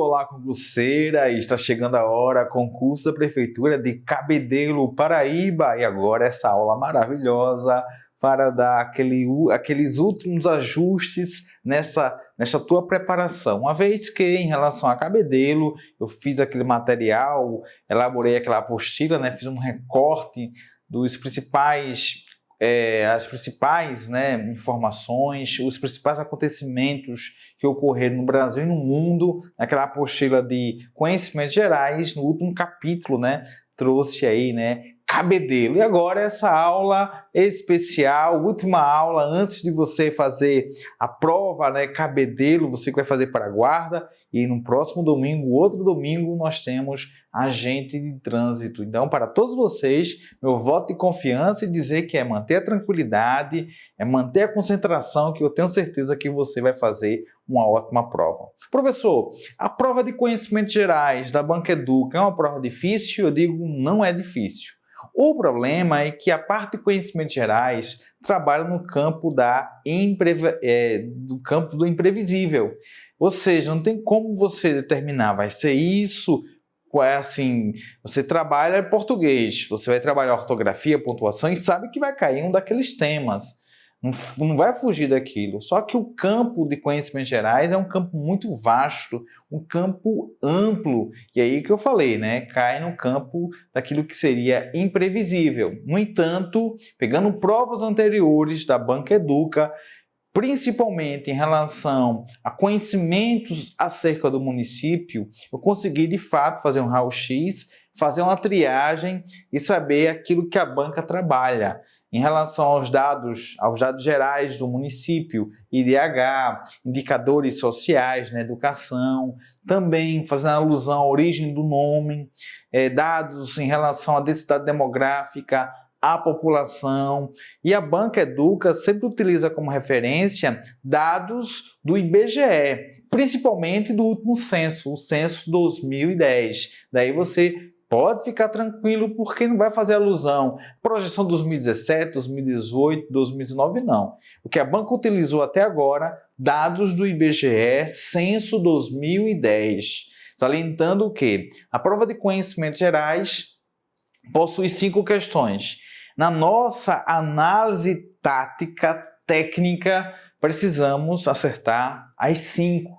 Olá, concurseira! Está chegando a hora, concurso da Prefeitura de Cabedelo, Paraíba. E agora essa aula maravilhosa para dar aqueles últimos ajustes nessa tua preparação. Uma vez que, em relação a Cabedelo, eu fiz aquele material, elaborei aquela apostila, fiz um recorte dos as principais informações, os principais acontecimentos que ocorreram no Brasil e no mundo, naquela apostila de conhecimentos gerais. No último capítulo, trouxe aí, Cabedelo. E agora essa aula especial, última aula antes de você fazer a prova, Cabedelo, você que vai fazer para a guarda. E no próximo domingo, outro domingo, nós temos agente de trânsito. Então, para todos vocês, meu voto de confiança e dizer que é manter a tranquilidade, é manter a concentração, que eu tenho certeza que você vai fazer uma ótima prova. Professor, a prova de conhecimentos gerais da Banca Educa é uma prova difícil? Eu digo, não é difícil. O problema é que a parte de conhecimentos gerais trabalha no campo do campo do imprevisível. Ou seja, não tem como você determinar, vai ser isso, você trabalha português, você vai trabalhar ortografia, pontuação e sabe que vai cair um daqueles temas. Não vai fugir daquilo. Só que o campo de conhecimentos gerais é um campo muito vasto, um campo amplo. E aí que eu falei, cai no campo daquilo que seria imprevisível. No entanto, pegando provas anteriores da Banca Educa, principalmente em relação a conhecimentos acerca do município, eu consegui de fato fazer um raio-x, fazer uma triagem e saber aquilo que a banca trabalha. Em relação aos dados gerais do município, IDH, indicadores sociais na educação, também fazendo alusão à origem do nome, dados em relação à densidade demográfica, a população, e a Banca Educa sempre utiliza como referência dados do IBGE, principalmente do último censo, o censo 2010. Daí você pode ficar tranquilo porque não vai fazer alusão à projeção 2017, 2018, 2019, não. O que a banca utilizou até agora, dados do IBGE, censo 2010. Salientando o quê? A prova de conhecimentos gerais possui 5 questões. Na nossa análise tática, técnica, precisamos acertar as 5,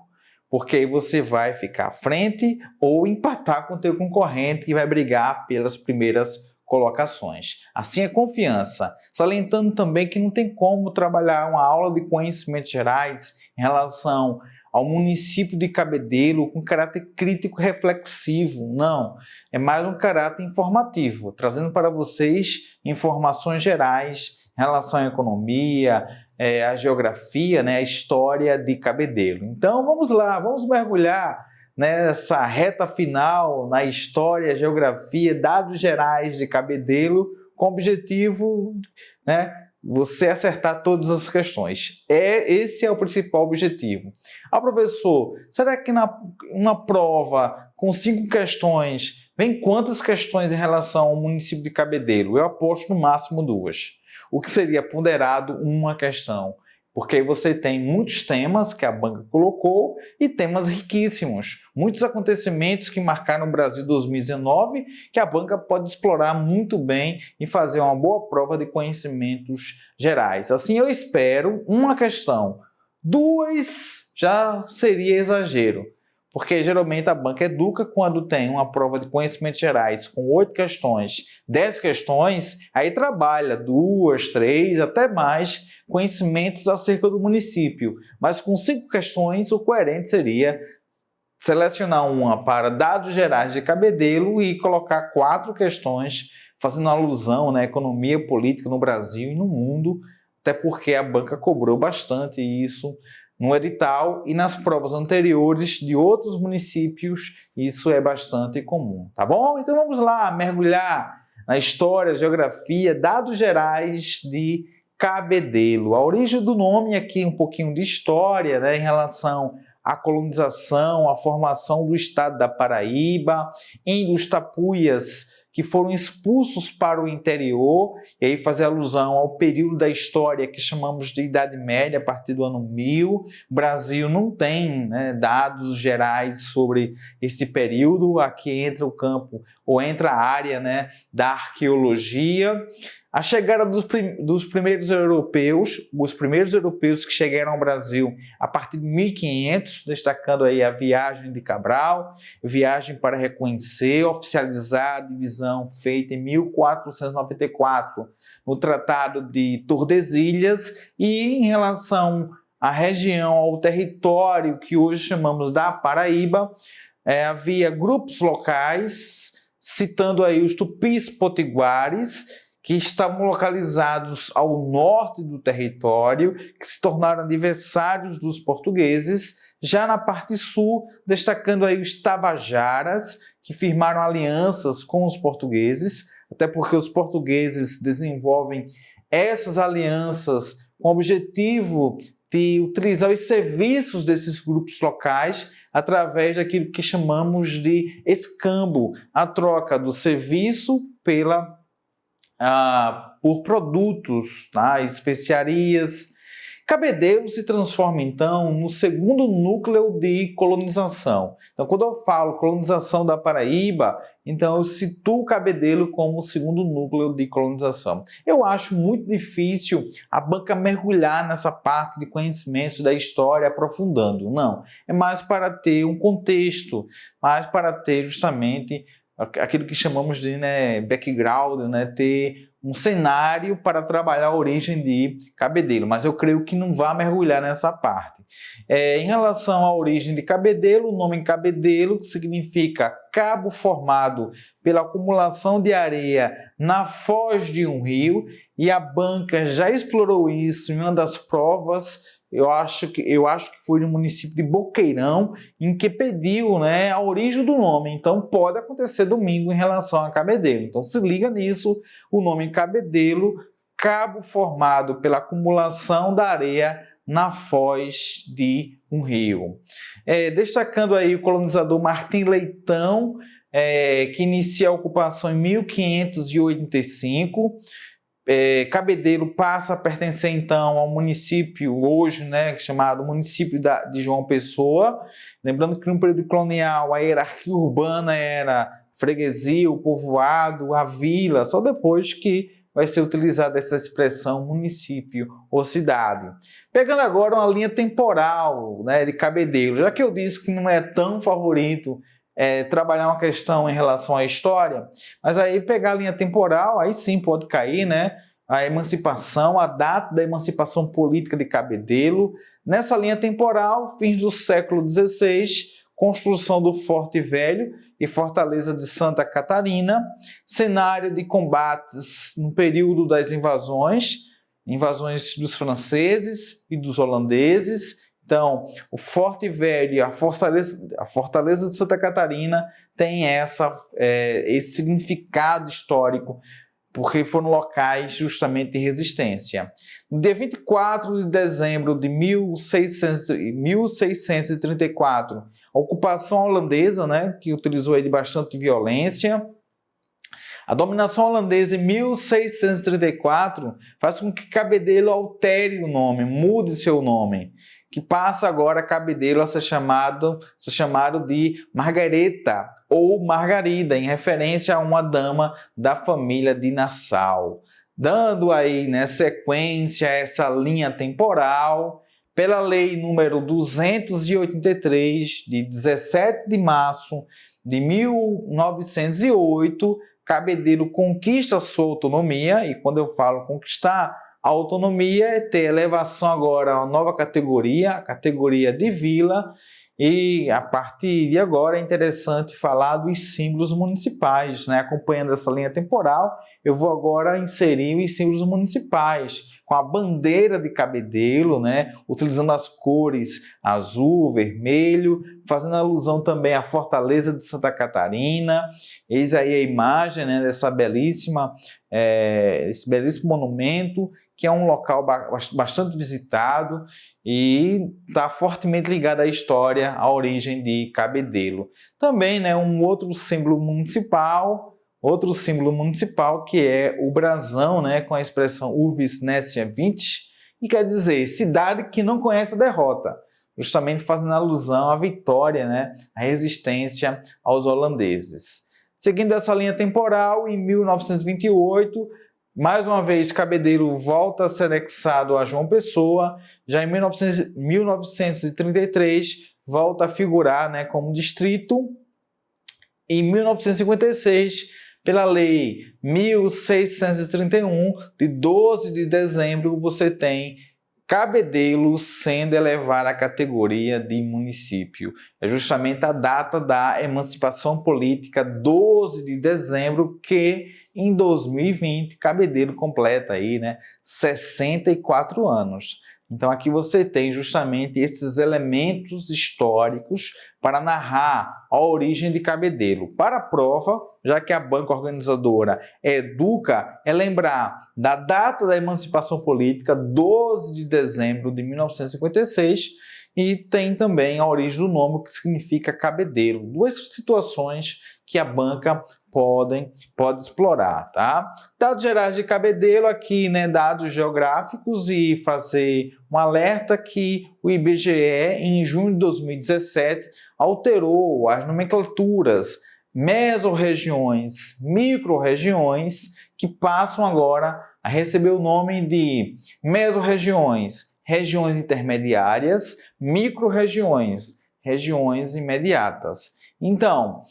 porque aí você vai ficar à frente ou empatar com o teu concorrente que vai brigar pelas primeiras colocações. Assim é confiança. Salientando também que não tem como trabalhar uma aula de conhecimentos gerais em relação ao município de Cabedelo com caráter crítico reflexivo. Não, é mais um caráter informativo, trazendo para vocês informações gerais em relação à economia, à geografia, a história de Cabedelo. Então vamos lá, vamos mergulhar nessa reta final na história, geografia, dados gerais de Cabedelo, com o objetivo, você acertar todas as questões. Esse é o principal objetivo. Professor, será que numa prova com 5 questões, vem quantas questões em relação ao município de Cabedelo? Eu aposto no máximo 2. O que seria ponderado uma questão? Porque aí você tem muitos temas que a banca colocou e temas riquíssimos. Muitos acontecimentos que marcaram o Brasil 2019 que a banca pode explorar muito bem e fazer uma boa prova de conhecimentos gerais. Assim, eu espero uma questão. 2 já seria exagero. Porque geralmente a Banca Educa, quando tem uma prova de conhecimentos gerais com 8 questões, 10 questões, aí trabalha 2, 3, até mais conhecimentos acerca do município. Mas com 5 questões, o coerente seria selecionar uma para dados gerais de Cabedelo e colocar 4 questões fazendo alusão à economia política no Brasil e no mundo, até porque a banca cobrou bastante isso no edital e nas provas anteriores de outros municípios, isso é bastante comum, tá bom? Então vamos lá mergulhar na história, geografia, dados gerais de Cabedelo. A origem do nome aqui, um pouquinho de história, em relação à colonização, à formação do estado da Paraíba, em os tapuias que foram expulsos para o interior, e aí fazer alusão ao período da história que chamamos de Idade Média, a partir do ano 1000. O Brasil não tem, né, dados gerais sobre esse período. Aqui entra o campo, ou entra a área, né, da arqueologia. A chegada dos primeiros europeus, os primeiros europeus que chegaram ao Brasil a partir de 1500, destacando aí a viagem de Cabral, viagem para reconhecer, oficializar a divisão feita em 1494, no Tratado de Tordesilhas, e em relação à região, ao território que hoje chamamos da Paraíba, havia grupos locais, citando aí os tupis potiguares, que estavam localizados ao norte do território, que se tornaram adversários dos portugueses, já na parte sul, destacando aí os tabajaras, que firmaram alianças com os portugueses, até porque os portugueses desenvolvem essas alianças com o objetivo de utilizar os serviços desses grupos locais através daquilo que chamamos de escambo, a troca do serviço por produtos, tá? Especiarias. Cabedelo se transforma, então, no segundo núcleo de colonização. Então, quando eu falo colonização da Paraíba, então eu situo Cabedelo como o segundo núcleo de colonização. Eu acho muito difícil a banca mergulhar nessa parte de conhecimentos da história aprofundando. Não, é mais para ter um contexto, mais para ter justamente aquilo que chamamos de, né, background, né, ter um cenário para trabalhar a origem de Cabedelo, mas eu creio que não vai mergulhar nessa parte. Em relação à origem de Cabedelo, o nome Cabedelo significa cabo formado pela acumulação de areia na foz de um rio, e a banca já explorou isso em uma das provas. Eu acho que foi no município de Boqueirão, em que pediu, né, a origem do nome. Então pode acontecer domingo em relação a Cabedelo. Então se liga nisso, o nome Cabedelo, cabo formado pela acumulação da areia na foz de um rio. Destacando aí o colonizador Martim Leitão, que inicia a ocupação em 1585. Cabedelo passa a pertencer então ao município hoje, né, chamado município de João Pessoa. Lembrando que no período colonial a hierarquia urbana era freguesia, o povoado, a vila, só depois que vai ser utilizada essa expressão município ou cidade. Pegando agora uma linha temporal, né, de Cabedelo, já que eu disse que não é tão favorito trabalhar uma questão em relação à história, mas aí pegar a linha temporal, aí sim pode cair, né, a emancipação, a data da emancipação política de Cabedelo. Nessa linha temporal, fins do século XVI, construção do Forte Velho e Fortaleza de Santa Catarina, cenário de combates no período das invasões dos franceses e dos holandeses. Então, o Forte Velho e a Fortaleza de Santa Catarina tem esse significado histórico, porque foram locais justamente de resistência. No dia 24 de dezembro de 1634, a ocupação holandesa, né, que utilizou aí de bastante violência. A dominação holandesa em 1634 faz com que Cabedelo altere o nome, mude seu nome, que passa agora Cabedelo a ser chamado de Margareta ou Margarida, em referência a uma dama da família de Nassau. Dando aí, né, sequência a essa linha temporal, pela lei número 283, de 17 de março de 1908, Cabedelo conquista sua autonomia, e quando eu falo conquistar, a autonomia é ter elevação agora a uma nova categoria, a categoria de vila, e a partir de agora é interessante falar dos símbolos municipais, né? Acompanhando essa linha temporal, eu vou agora inserir os símbolos municipais, com a bandeira de Cabedelo, né? Utilizando as cores azul, vermelho, fazendo alusão também à Fortaleza de Santa Catarina. Eis aí a imagem, né, esse belíssimo monumento, que é um local bastante visitado e está fortemente ligado à história, à origem de Cabedelo. Também, né, um outro símbolo municipal, outro símbolo municipal, que é o brasão, né, com a expressão Urbis Nescia Vinci, que quer dizer cidade que não conhece a derrota, justamente fazendo alusão à vitória, né, à resistência aos holandeses. Seguindo essa linha temporal, em 1928, mais uma vez Cabedelo volta a ser anexado a João Pessoa. Já em 1933 volta a figurar, né, como distrito. Em 1956, pela Lei 1631, de 12 de dezembro, você tem Cabedelo sendo elevado à categoria de município. É justamente a data da emancipação política, 12 de dezembro, que em 2020 Cabedelo completa aí, né, 64 anos. Então aqui você tem justamente esses elementos históricos para narrar a origem de Cabedelo. Para a prova, já que a banca organizadora educa, é lembrar da data da emancipação política, 12 de dezembro de 1956, e tem também a origem do nome, que significa Cabedelo. Duas situações que a banca pode explorar, tá? Dados gerais de Cabedelo aqui, né, dados geográficos, e fazer um alerta que o IBGE, em junho de 2017, alterou as nomenclaturas mesorregiões, microrregiões, que passam agora a receber o nome de mesorregiões, regiões intermediárias, microrregiões, regiões imediatas. Então,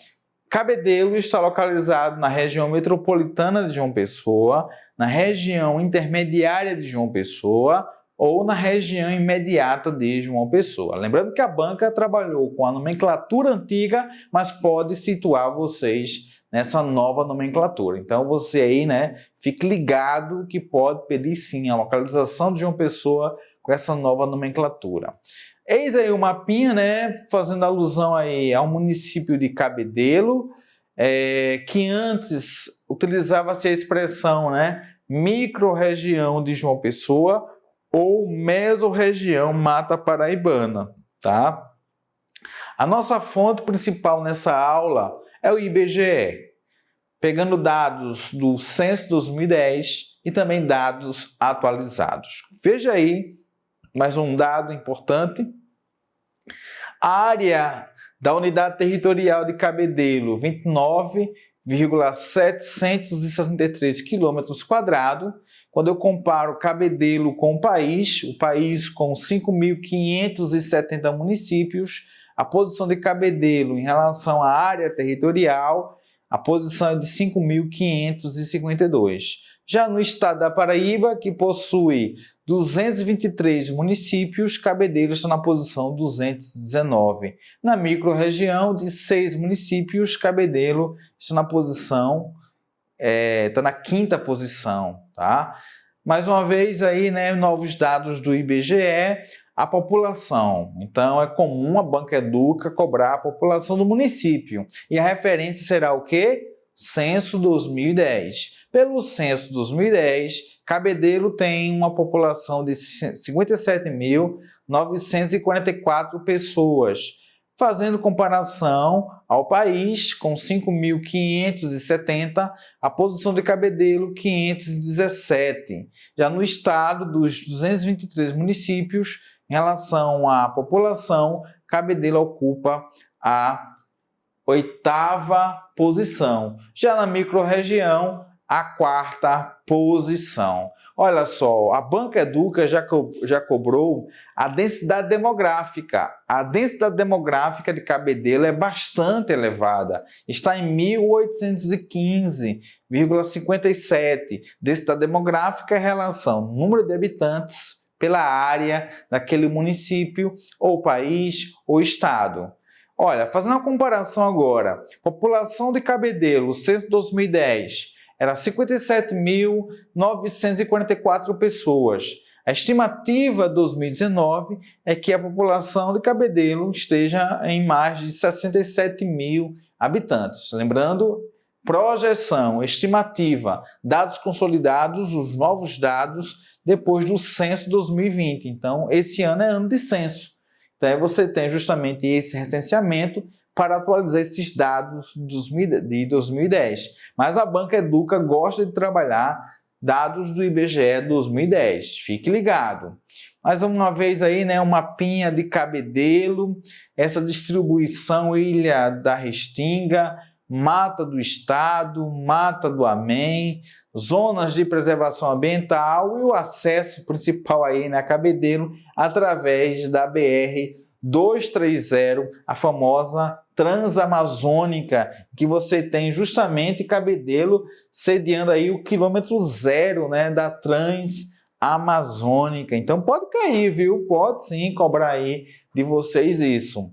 Cabedelo está localizado na região metropolitana de João Pessoa, na região intermediária de João Pessoa ou na região imediata de João Pessoa. Lembrando que a banca trabalhou com a nomenclatura antiga, mas pode situar vocês nessa nova nomenclatura. Então você aí, né, fique ligado que pode pedir sim a localização de João Pessoa com essa nova nomenclatura. Eis aí o mapinha, né, fazendo alusão aí ao município de Cabedelo, que antes utilizava-se a expressão, né, microrregião de João Pessoa ou mesorregião Mata Paraibana, tá? A nossa fonte principal nessa aula é o IBGE, pegando dados do Censo 2010 e também dados atualizados. Veja aí mais um dado importante. A área da unidade territorial de Cabedelo, 29,763 km². Quando eu comparo Cabedelo com o país com 5.570 municípios, a posição de Cabedelo em relação à área territorial, a posição é de 5.552. Já no estado da Paraíba, que possui 223 municípios, Cabedelo está na posição 219. Na microrregião de 6 municípios, Cabedelo está na posição, está na 5ª posição, tá? Mais uma vez aí, né, novos dados do IBGE, a população. Então é comum a banca educa cobrar a população do município. E a referência será o quê? Censo 2010. Pelo Censo 2010, Cabedelo tem uma população de 57.944 pessoas, fazendo comparação ao país com 5.570, a posição de Cabedelo 517. Já no estado, dos 223 municípios, em relação à população, Cabedelo ocupa a 8ª posição. Já na microrregião, a 4ª posição. Olha só, a Banca Educa já cobrou a densidade demográfica. A densidade demográfica de Cabedelo é bastante elevada. Está em 1.815,57. Densidade demográfica é a relação número de habitantes pela área daquele município, ou país, ou estado. Olha, fazendo uma comparação agora, população de Cabedelo, censo 2010, era 57.944 pessoas. A estimativa 2019 é que a população de Cabedelo esteja em mais de 67 mil habitantes. Lembrando, projeção, estimativa, dados consolidados, os novos dados depois do censo 2020. Então, esse ano é ano de censo. Então, você tem justamente esse recenseamento para atualizar esses dados de 2010. Mas a Banca Educa gosta de trabalhar dados do IBGE 2010, fique ligado. Mais uma vez aí, né, um mapinha de Cabedelo, essa distribuição Ilha da Restinga, Mata do Estado, Mata do Amém, zonas de preservação ambiental e o acesso principal aí na Cabedelo através da BR-230, a famosa Transamazônica, que você tem justamente Cabedelo sediando aí o quilômetro zero, né, da Transamazônica. Então pode cair, viu? Pode sim cobrar aí de vocês isso.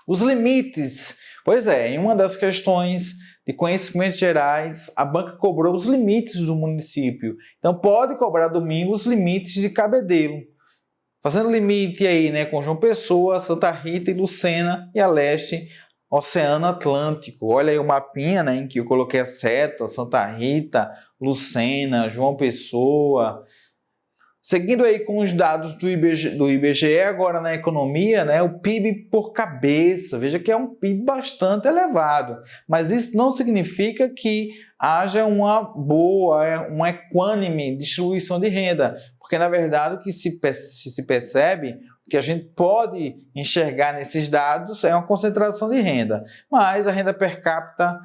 Os limites. Pois é, em uma das questões de conhecimentos gerais, a banca cobrou os limites do município. Então pode cobrar domingo os limites de Cabedelo. Fazendo limite aí, né, com João Pessoa, Santa Rita e Lucena, e a leste, Oceano Atlântico. Olha aí o mapinha, né, em que eu coloquei a seta, Santa Rita, Lucena, João Pessoa. Seguindo aí com os dados do IBGE, agora na economia, né, o PIB por cabeça, veja que é um PIB bastante elevado, mas isso não significa que haja uma boa, uma equânime distribuição de renda, porque na verdade o que se percebe, o que a gente pode enxergar nesses dados é uma concentração de renda, mas a renda per capita,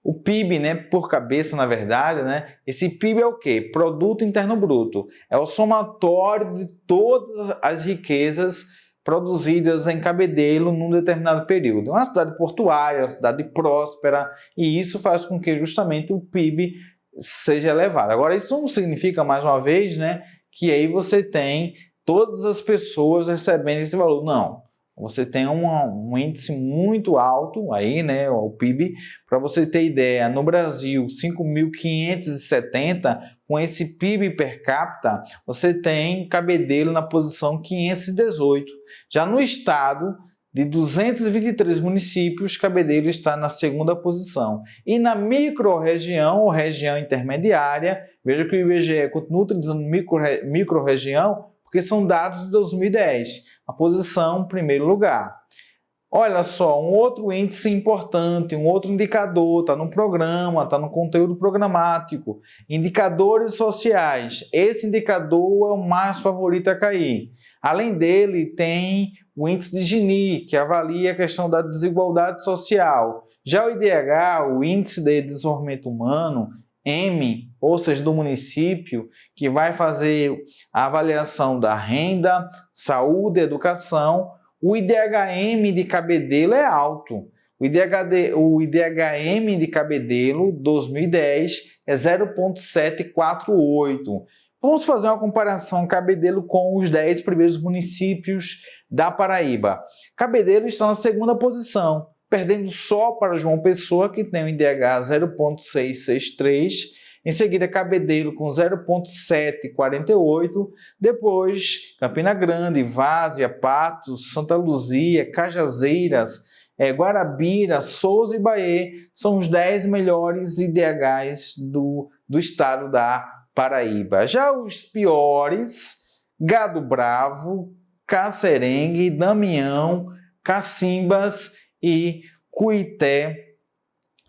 o PIB, né, por cabeça, na verdade, né, esse PIB é o quê? Produto Interno Bruto. É o somatório de todas as riquezas produzidas em Cabedelo num determinado período. É uma cidade portuária, uma cidade próspera, e isso faz com que justamente o PIB seja elevado. Agora, isso não significa, mais uma vez, né, que aí você tem todas as pessoas recebendo esse valor. Não. Você tem um índice muito alto aí, né, o PIB. Para você ter ideia, no Brasil, 5.570, com esse PIB per capita, você tem Cabedelo na posição 518. Já no estado, de 223 municípios, Cabedelo está na segunda posição. E na microrregião, ou região intermediária, veja que o IBGE continua utilizando microrregião, porque são dados de 2010. A posição em primeiro lugar. Olha só, um outro índice importante, um outro indicador, está no programa, está no conteúdo programático. Indicadores sociais. Esse indicador é o mais favorito a cair. Além dele, tem o índice de Gini, que avalia a questão da desigualdade social. Já o IDH, o Índice de Desenvolvimento Humano, M, ou seja, do município, que vai fazer a avaliação da renda, saúde e educação, o IDHM de Cabedelo é alto. O IDHM de Cabedelo 2010 é 0,748. Vamos fazer uma comparação Cabedelo com os 10 primeiros municípios da Paraíba. Cabedelo está na segunda posição, perdendo só para João Pessoa, que tem o IDH 0,663, em seguida Cabedelo com 0,748, depois Campina Grande, Várzea, Patos, Santa Luzia, Cajazeiras, Guarabira, Souza e Bahia são os 10 melhores IDHs do estado da Paraíba. Já os piores, Gado Bravo, Cacerengue, Damião, Cacimbas e Cuité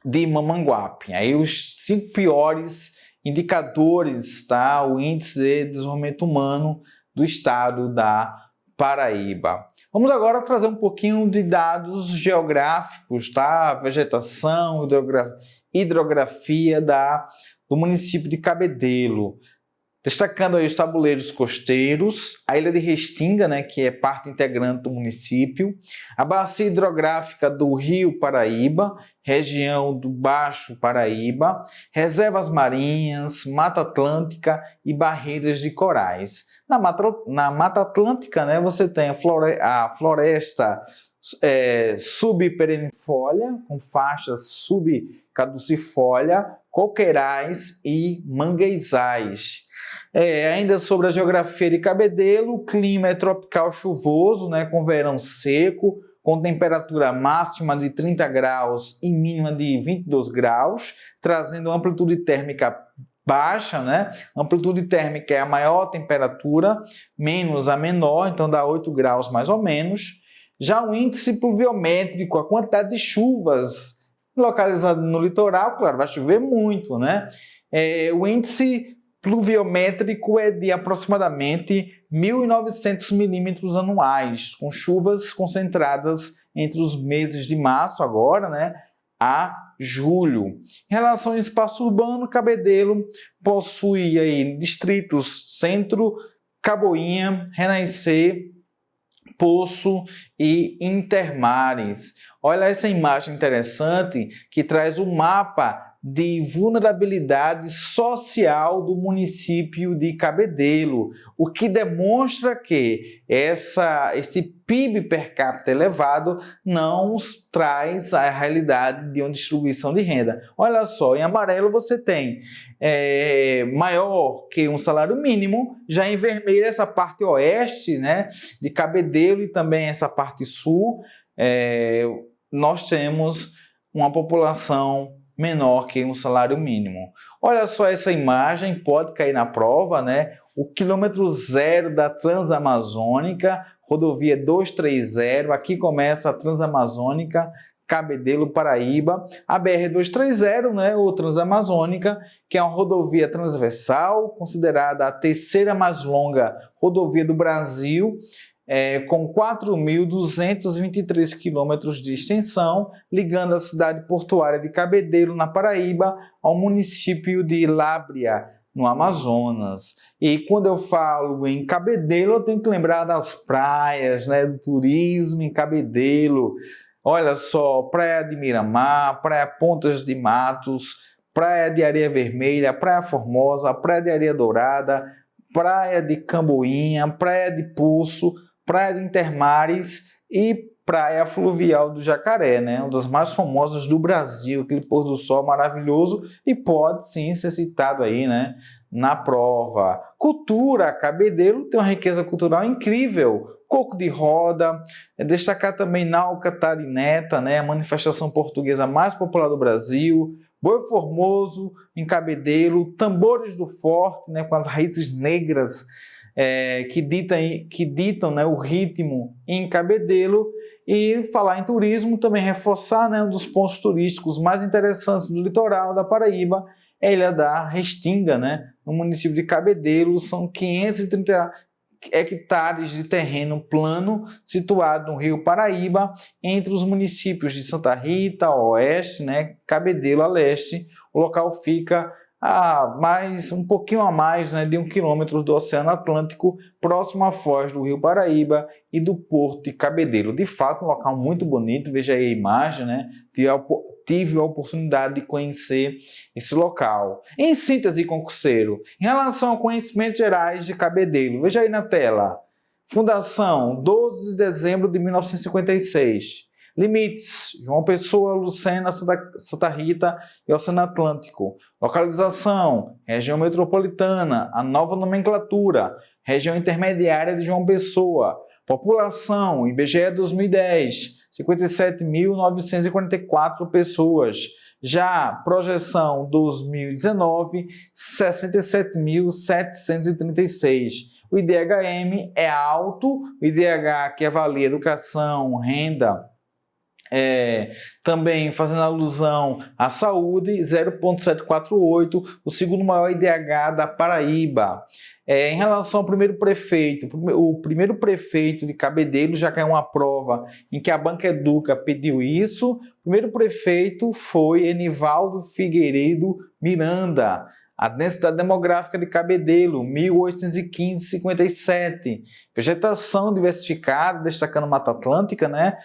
de Mamanguape. Aí os 5 piores indicadores, tá? O Índice de Desenvolvimento Humano do estado da Paraíba. Vamos agora trazer um pouquinho de dados geográficos, tá? Vegetação, hidrografia do município de Cabedelo. Destacando aí os tabuleiros costeiros, a Ilha de Restinga, né, que é parte integrante do município, a bacia hidrográfica do Rio Paraíba, região do Baixo Paraíba, reservas marinhas, Mata Atlântica e barreiras de corais. Na Mata Atlântica, né, você tem a floresta subperennifolia, com faixas subcaducifólia, coqueirais e manguezais. Ainda sobre a geografia de Cabedelo, o clima é tropical chuvoso, né, com verão seco, com temperatura máxima de 30 graus e mínima de 22 graus, trazendo amplitude térmica baixa, né? Amplitude térmica é a maior temperatura, menos a menor, então dá 8 graus mais ou menos. Já o índice pluviométrico, a quantidade de chuvas localizado no litoral, claro, vai chover muito, né? O índice pluviométrico é de aproximadamente 1.900 milímetros anuais, com chuvas concentradas entre os meses de março agora, né, a julho. Em relação ao espaço urbano, Cabedelo possui aí distritos Centro, Caboinha, Renascer, Poço e Intermares. Olha essa imagem interessante que traz o mapa de vulnerabilidade social do município de Cabedelo, o que demonstra que esse PIB per capita elevado não traz a realidade de uma distribuição de renda. Olha só, em amarelo você tem maior que um salário mínimo, já em vermelho essa parte oeste, né, de Cabedelo e também essa parte sul, nós temos uma população menor que um salário mínimo. Olha só essa imagem, pode cair na prova, né? O quilômetro zero da Transamazônica, rodovia 230, aqui começa a Transamazônica, Cabedelo, Paraíba, a BR-230, né, ou Transamazônica, que é uma rodovia transversal, considerada a terceira mais longa rodovia do Brasil, com 4.223 quilômetros de extensão, ligando a cidade portuária de Cabedelo, na Paraíba, ao município de Lábrea, no Amazonas. E quando eu falo em Cabedelo, eu tenho que lembrar das praias, né, do turismo em Cabedelo. Olha só, Praia de Miramar, Praia Pontas de Matos, Praia de Areia Vermelha, Praia Formosa, Praia de Areia Dourada, Praia de Camboinha, Praia de Poço, Praia de Intermares e Praia Fluvial do Jacaré, né? Uma das mais famosas do Brasil, aquele pôr do sol maravilhoso e pode sim ser citado aí, né, na prova. Cultura, Cabedelo tem uma riqueza cultural incrível. Coco de roda, destacar também Nau Catarineta, né, a manifestação portuguesa mais popular do Brasil, Boi Formoso em Cabedelo, Tambores do Forte, né, com as raízes negras que ditam, né, o ritmo em Cabedelo. E falar em turismo, também reforçar, né, um dos pontos turísticos mais interessantes do litoral da Paraíba, é a Ilha da Restinga, né, no município de Cabedelo. São 530 hectares de terreno plano situado no Rio Paraíba, entre os municípios de Santa Rita, a oeste, né, Cabedelo a leste. O local fica um pouquinho a mais, né, de 1 quilômetro do Oceano Atlântico, próximo à foz do Rio Paraíba e do Porto de Cabedelo. De fato, um local muito bonito, veja aí a imagem, né? Tive a oportunidade de conhecer esse local. Em síntese, concurseiro, em relação a conhecimentos gerais de Cabedelo, veja aí na tela. Fundação, 12 de dezembro de 1956. Limites, João Pessoa, Lucena, Santa Rita e Oceano Atlântico. Localização, região metropolitana, a nova nomenclatura, região intermediária de João Pessoa. População, IBGE 2010, 57.944 pessoas. Já projeção 2019, 67.736. O IDHM é alto, o IDH que avalia educação, renda, também fazendo alusão à saúde, 0,748, o segundo maior IDH da Paraíba. Em relação ao primeiro prefeito, o primeiro prefeito de Cabedelo, já caiu uma prova em que a Banca Educa pediu isso. O primeiro prefeito foi Enivaldo Figueiredo Miranda. A densidade demográfica de Cabedelo, 1.815,57. Vegetação diversificada, destacando Mata Atlântica, né?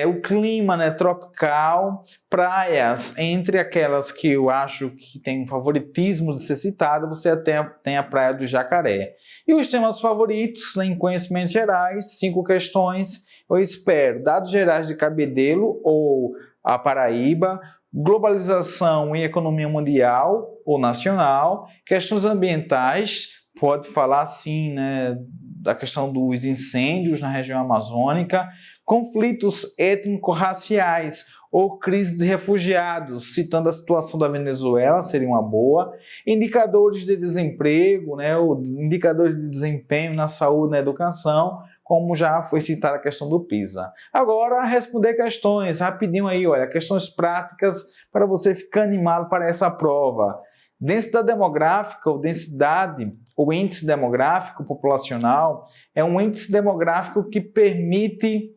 O clima, né, tropical, praias, entre aquelas que eu acho que tem um favoritismo de ser citada, você tem a Praia do Jacaré. E os temas favoritos, né, em conhecimentos gerais, 5 questões, eu espero: dados gerais de Cabedelo ou a Paraíba, globalização e economia mundial ou nacional, questões ambientais, pode falar assim, né, da questão dos incêndios na região amazônica, conflitos étnico-raciais ou crise de refugiados, citando a situação da Venezuela, seria uma boa. Indicadores de desemprego, né, ou indicadores de desempenho na saúde e na educação, como já foi citada a questão do PISA. Agora, responder questões, rapidinho aí, olha, questões práticas para você ficar animado para essa prova. Densidade demográfica ou densidade, ou índice demográfico populacional, é um índice demográfico que permite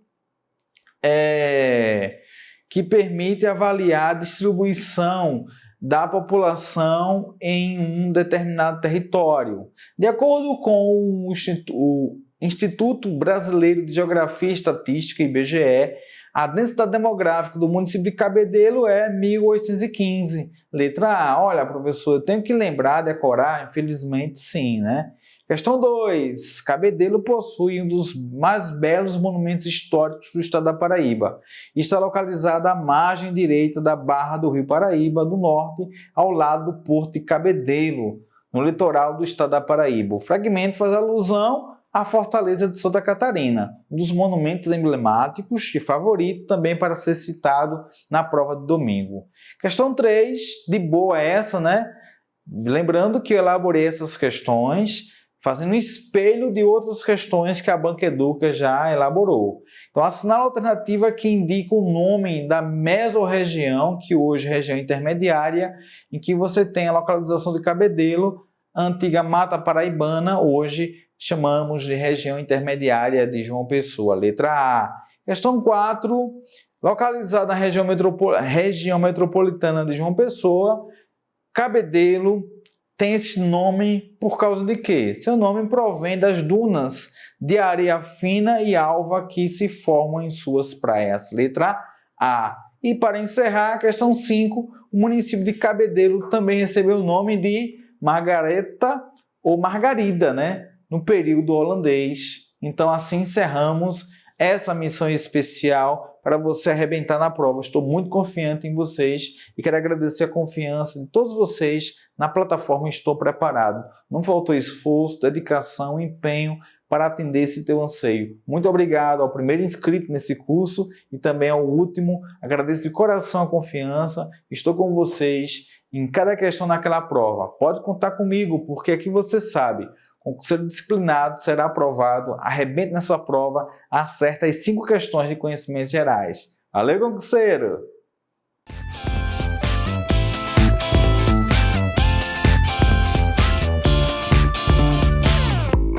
avaliar a distribuição da população em um determinado território. De acordo com o Instituto Brasileiro de Geografia e Estatística, IBGE, a densidade demográfica do município de Cabedelo é 1.815. Letra A. Olha, professor, eu tenho que lembrar, decorar? Infelizmente, sim, né? Questão 2. Cabedelo possui um dos mais belos monumentos históricos do estado da Paraíba. Está localizada à margem direita da Barra do Rio Paraíba, do norte, ao lado do Porto de Cabedelo, no litoral do estado da Paraíba. O fragmento faz alusão à Fortaleza de Santa Catarina, um dos monumentos emblemáticos e favorito também para ser citado na prova de domingo. Questão 3, de boa essa, né? Lembrando que eu elaborei essas questões fazendo um espelho de outras questões que a Banca Educa já elaborou. Então, assinala a alternativa que indica o nome da mesorregião, que hoje é região intermediária, em que você tem a localização de Cabedelo, a antiga Mata Paraibana, hoje chamamos de região intermediária de João Pessoa, letra A. Questão 4, localizada na região metropolitana de João Pessoa, Cabedelo tem esse nome por causa de quê? Seu nome provém das dunas de areia fina e alva que se formam em suas praias. Letra A. E para encerrar, a questão 5, o município de Cabedelo também recebeu o nome de Margareta ou Margarida, né? No período holandês. Então, assim encerramos essa missão especial para você arrebentar na prova. Estou muito confiante em vocês e quero agradecer a confiança de todos vocês na plataforma Estou Preparado. Não faltou esforço, dedicação, empenho para atender esse teu anseio. Muito obrigado ao primeiro inscrito nesse curso e também ao último. Agradeço de coração a confiança. Estou com vocês em cada questão naquela prova. Pode contar comigo, porque aqui você sabe. Concurseiro disciplinado será aprovado, arrebente nessa prova, acerta as 5 questões de conhecimentos gerais. Valeu, concurseiro!